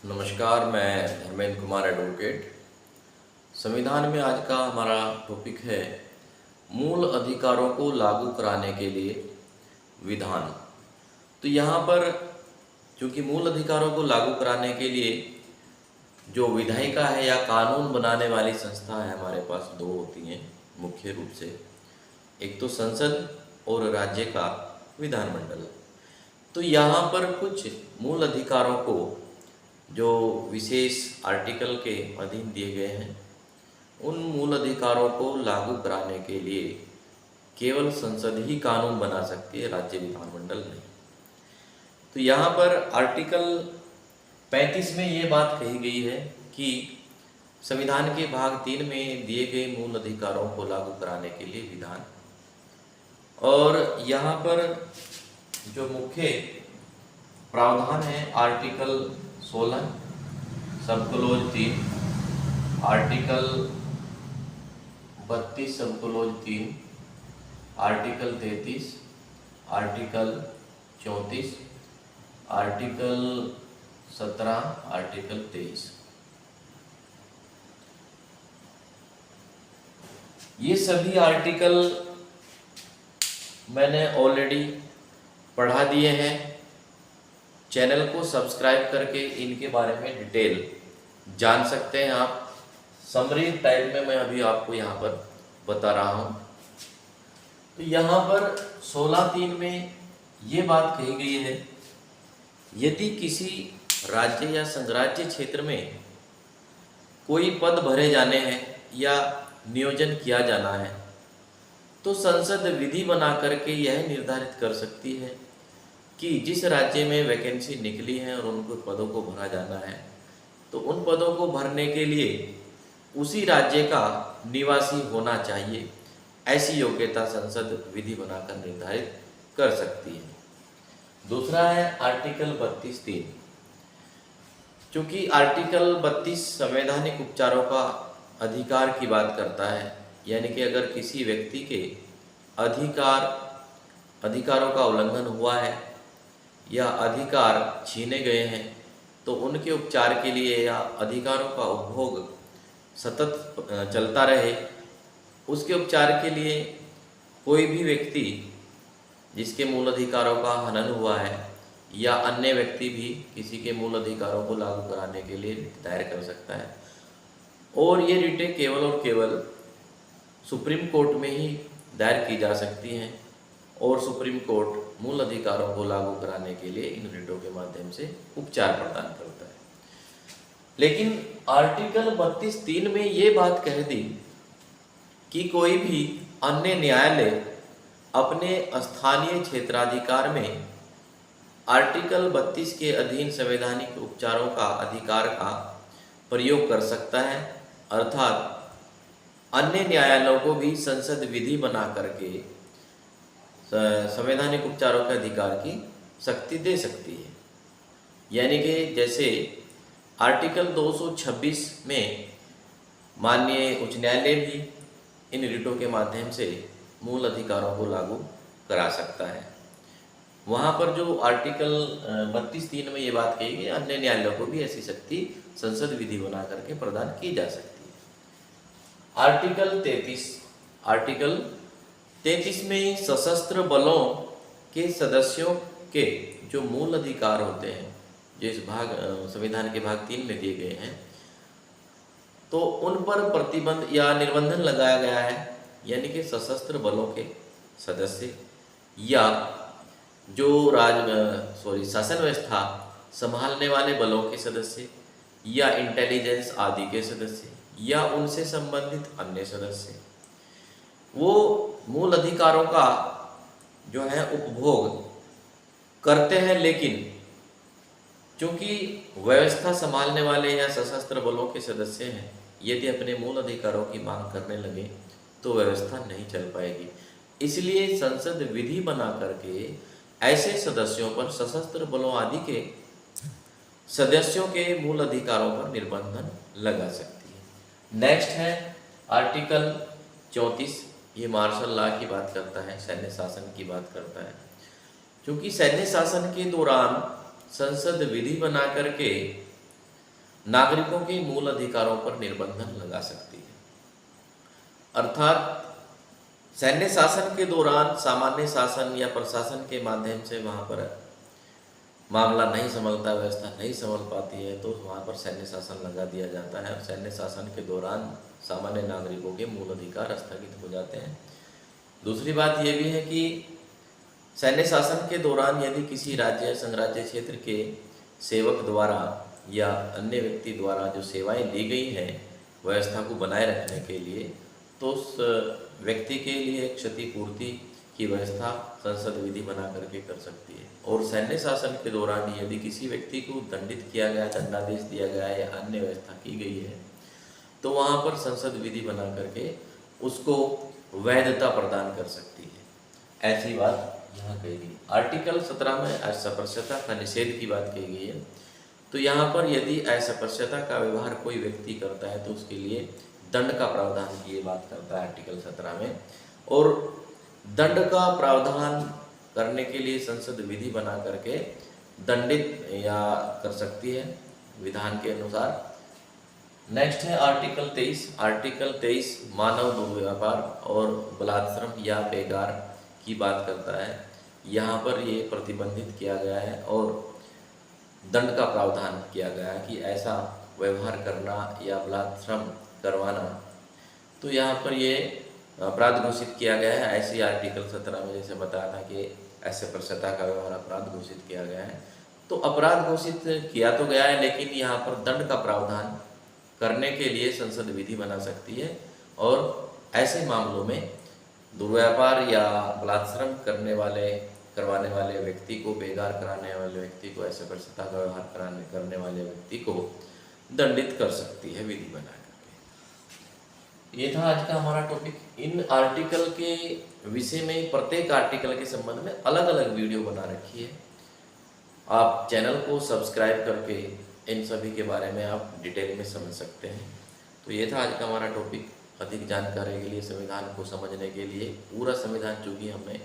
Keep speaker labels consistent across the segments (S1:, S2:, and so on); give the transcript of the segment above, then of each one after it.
S1: नमस्कार, मैं धर्मेंद्र कुमार एडवोकेट। संविधान में आज का हमारा टॉपिक है मूल अधिकारों को लागू कराने के लिए विधान। तो यहाँ पर चूँकि मूल अधिकारों को लागू कराने के लिए जो विधायिका है या कानून बनाने वाली संस्था है, हमारे पास दो होती हैं मुख्य रूप से, एक तो संसद और राज्य का विधानमंडल। तो यहाँ पर कुछ मूल अधिकारों को जो विशेष आर्टिकल के अधीन दिए गए हैं, उन मूल अधिकारों को लागू कराने के लिए केवल संसद ही कानून बना सकती है, राज्य विधानमंडल नहीं। तो यहाँ पर आर्टिकल 35 में ये बात कही गई है कि संविधान के भाग 3 में दिए गए मूल अधिकारों को लागू कराने के लिए विधान, और यहाँ पर जो मुख्य प्रावधान है आर्टिकल 16 सब क्लोज 3, आर्टिकल 32 सब close 3, article 33, article 34, article 17, article 23, ये सभी आर्टिकल मैंने ऑलरेडी पढ़ा दिए हैं। चैनल को सब्सक्राइब करके इनके बारे में डिटेल जान सकते हैं आप। समरी टाइप में मैं अभी आपको यहाँ पर बता रहा हूँ। तो यहाँ पर 16(3) में ये बात कही गई है, यदि किसी राज्य या संघराज्य क्षेत्र में कोई पद भरे जाने हैं या नियोजन किया जाना है, तो संसद विधि बना करके यह निर्धारित कर सकती है कि जिस राज्य में वैकेंसी निकली है और उनको पदों को भरा जाना है, तो उन पदों को भरने के लिए उसी राज्य का निवासी होना चाहिए। ऐसी योग्यता संसद विधि बनाकर निर्धारित कर सकती है। दूसरा है आर्टिकल 32(3). चूँकि आर्टिकल 32 संवैधानिक उपचारों का अधिकार की बात करता है, यानी कि अगर किसी व्यक्ति के अधिकारों का उल्लंघन हुआ है या अधिकार छीने गए हैं, तो उनके उपचार के लिए या अधिकारों का उपभोग सतत चलता रहे, उसके उपचार के लिए कोई भी व्यक्ति जिसके मूल अधिकारों का हनन हुआ है या अन्य व्यक्ति भी किसी के मूल अधिकारों को लागू कराने के लिए दायर कर सकता है। और ये रिटें केवल और केवल सुप्रीम कोर्ट में ही दायर की जा सकती हैं, और सुप्रीम कोर्ट मूल अधिकारों को लागू कराने के लिए इन रिटों के माध्यम से उपचार प्रदान करता है। लेकिन आर्टिकल 32(3) में ये बात कह दी कि कोई भी अन्य न्यायालय अपने स्थानीय क्षेत्राधिकार में आर्टिकल 32 के अधीन संवैधानिक उपचारों का अधिकार का प्रयोग कर सकता है, अर्थात अन्य न्यायालयों को भी संसद विधि बना करके संवैधानिक उपचारों के अधिकार की शक्ति दे सकती है। यानी कि जैसे आर्टिकल 226 में माननीय उच्च न्यायालय भी इन रिटों के माध्यम से मूल अधिकारों को लागू करा सकता है। वहाँ पर जो आर्टिकल 32(3) में ये बात कही गई, अन्य न्यायालयों को भी ऐसी शक्ति संसद विधि बना करके प्रदान की जा सकती है। आर्टिकल 33 में सशस्त्र बलों के सदस्यों के जो मूल अधिकार होते हैं, जो इस संविधान के भाग 3 में दिए गए हैं, तो उन पर प्रतिबंध या निर्बंधन लगाया गया है। यानी कि सशस्त्र बलों के सदस्य या जो शासन व्यवस्था संभालने वाले बलों के सदस्य या इंटेलिजेंस आदि के सदस्य या उनसे संबंधित अन्य सदस्य, वो मूल अधिकारों का जो है उपभोग करते हैं। लेकिन चूंकि व्यवस्था संभालने वाले या सशस्त्र बलों के सदस्य हैं, यदि अपने मूल अधिकारों की मांग करने लगे तो व्यवस्था नहीं चल पाएगी। इसलिए संसद विधि बना करके ऐसे सदस्यों पर, सशस्त्र बलों आदि के सदस्यों के मूल अधिकारों पर निर्बंधन लगा सकती है। नेक्स्ट है आर्टिकल 34। ये मार्शल लॉ की बात करता है, सैन्य शासन की बात करता है। क्योंकि सैन्य शासन के दौरान संसद विधि बना करके नागरिकों के मूल अधिकारों पर निर्बंधन लगा सकती है। अर्थात सैन्य शासन के दौरान सामान्य शासन या प्रशासन के माध्यम से वहाँ पर मामला नहीं संभलता, व्यवस्था नहीं संभल पाती है, तो वहाँ पर सैन्य शासन लगा दिया जाता है और सैन्य शासन के दौरान सामान्य नागरिकों के मूल अधिकार स्थगित हो जाते हैं। दूसरी बात यह भी है कि सैन्य शासन के दौरान यदि किसी राज्य संघराज्य क्षेत्र के सेवक द्वारा या अन्य व्यक्ति द्वारा जो सेवाएं ली गई हैं व्यवस्था को बनाए रखने के लिए, तो उस व्यक्ति के लिए क्षतिपूर्ति की व्यवस्था संसद विधि बना करके कर सकती है। और सैन्य शासन के दौरान यदि किसी व्यक्ति को दंडित किया गया, दंडादेश दिया गया या अन्य व्यवस्था की गई है, तो वहाँ पर संसद विधि बना करके उसको वैधता प्रदान कर सकती है। ऐसी बात यहाँ कही गई। आर्टिकल 17 में असभ्यता का निषेध की बात कही गई है। तो यहाँ पर यदि असभ्यता का व्यवहार कोई व्यक्ति करता है तो उसके लिए दंड का प्रावधान की ये बात करता है आर्टिकल 17 में। और दंड का प्रावधान करने के लिए संसद विधि बना करके दंडित या कर सकती है विधान के अनुसार। नेक्स्ट है आर्टिकल 23। आर्टिकल 23 मानव दुर्व्यवहार और बलात्श्रम या बेगार की बात करता है। यहाँ पर ये प्रतिबंधित किया गया है और दंड का प्रावधान किया गया है कि ऐसा व्यवहार करना या बलात्श्रम करवाना, तो यहाँ पर ये अपराध घोषित किया गया है। ऐसी आर्टिकल 17 में जैसे बताया था कि ऐसे प्रसन्नता का व्यवहार अपराध घोषित किया गया है। तो अपराध घोषित किया तो गया है, लेकिन यहाँ पर दंड का प्रावधान करने के लिए संसद विधि बना सकती है और ऐसे मामलों में दुर्व्यापार या बलात्श्रम करवाने वाले व्यक्ति को, बेगार कराने वाले व्यक्ति को, ऐसे प्रसन्नता का व्यवहार करने वाले व्यक्ति को दंडित कर सकती है विधि बना करके। ये था आज का हमारा टॉपिक। इन आर्टिकल के विषय में प्रत्येक आर्टिकल के संबंध में अलग अलग वीडियो बना रखी है। आप चैनल को सब्सक्राइब करके इन सभी के बारे में आप डिटेल में समझ सकते हैं। तो ये था आज का हमारा टॉपिक। अधिक जानकारी के लिए, संविधान को समझने के लिए, पूरा संविधान चूँकि हमें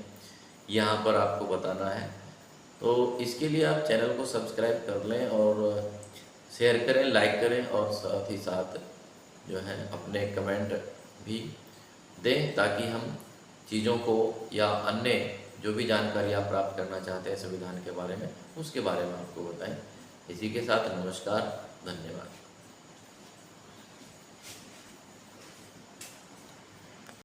S1: यहाँ पर आपको बताना है, तो इसके लिए आप चैनल को सब्सक्राइब कर लें और शेयर करें, लाइक करें और साथ ही साथ जो है अपने कमेंट भी दें, ताकि हम चीज़ों को या अन्य जो भी जानकारी आप प्राप्त करना चाहते हैं संविधान के बारे में, उसके बारे में आपको बताएं। इसी के साथ नमस्कार, धन्यवाद।